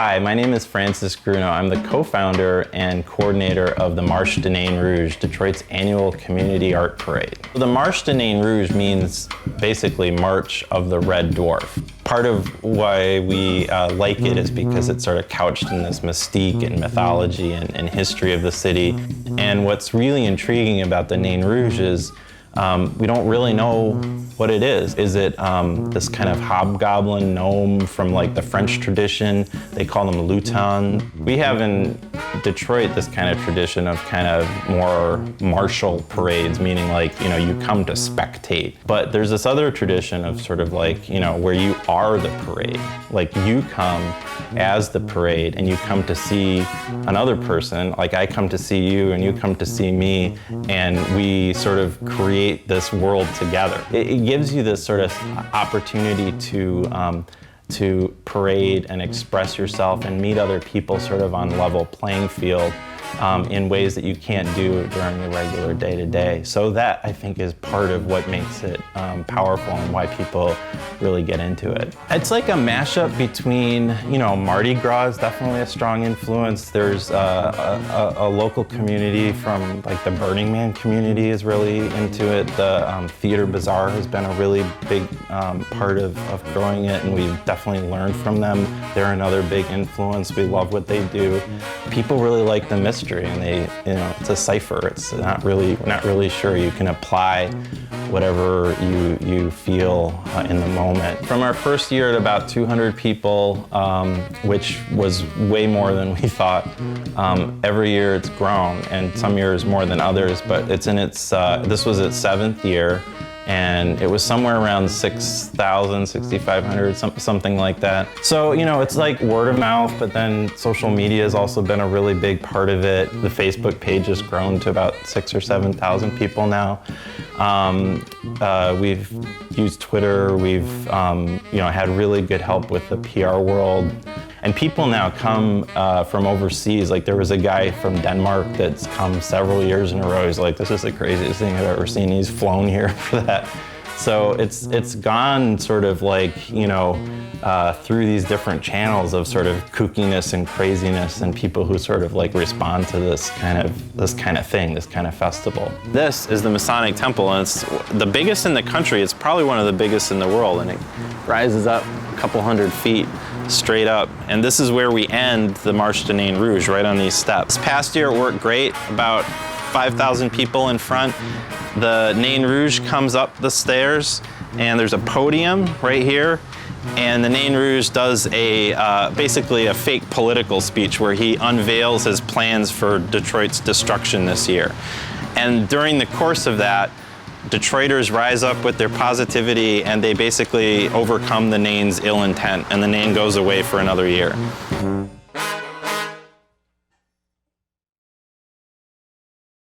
Hi, my name is Francis Grunow. I'm the co-founder and coordinator of the Marche du Nain Rouge, Detroit's annual community art parade. The Marche du Nain Rouge means basically March of the Red Dwarf. Part of why we like it is because it's sort of couched in this mystique and mythology and history of the city. And what's really intriguing about the Nain Rouge is we don't really know what it is. Is it this kind of hobgoblin gnome from like the French tradition? They call them lutins. We have in Detroit this kind of tradition of kind of more martial parades, meaning like, you know, you come to spectate. But there's this other tradition of sort of like, you know, where you are the parade. Like you come as the parade and you come to see another person. Like I come to see you and you come to see me, and we sort of create this world together. It gives you this sort of opportunity to parade and express yourself and meet other people sort of on level playing field in ways that you can't do during the regular day-to-day. So that, I think, is part of what makes it powerful and why people really get into it. It's like a mashup between, you know, Mardi Gras is definitely a strong influence. There's a local community from, like, the Burning Man community is really into it. The Theater Bazaar has been a really big part of growing it, and we've definitely learned from them. They're another big influence. We love what they do. People really like the mystery, and they, you know, it's a cipher. It's not really sure. You can apply whatever you feel in the moment. From our first year at about 200 people, which was way more than we thought. Every year it's grown, and some years more than others, but it's in its, this was its 7th year, and it was somewhere around 6,000, 6,500, something like that. So, you know, it's like word of mouth, but then social media has also been a really big part of it. The Facebook page has grown to about 6,000 or 7,000 people now. We've used Twitter. We've, you know, had really good help with the PR world. And people now come from overseas. Like there was a guy from Denmark that's come several years in a row. He's like, this is the craziest thing I've ever seen. He's flown here for that. So it's gone sort of like, you know, through these different channels of sort of kookiness and craziness, and people who sort of like respond to this kind of thing, this kind of festival. This is the Masonic Temple, and it's the biggest in the country. It's probably one of the biggest in the world, and it rises up a couple hundred feet straight up. And this is where we end the Marche du Nain Rouge, right on these steps. Past year it worked great, about 5,000 people in front. The Nain Rouge comes up the stairs, and there's a podium right here, and the Nain Rouge does basically a fake political speech where he unveils his plans for Detroit's destruction this year. And during the course of that, Detroiters rise up with their positivity, and they basically overcome the Nain's ill intent, and the Nain goes away for another year.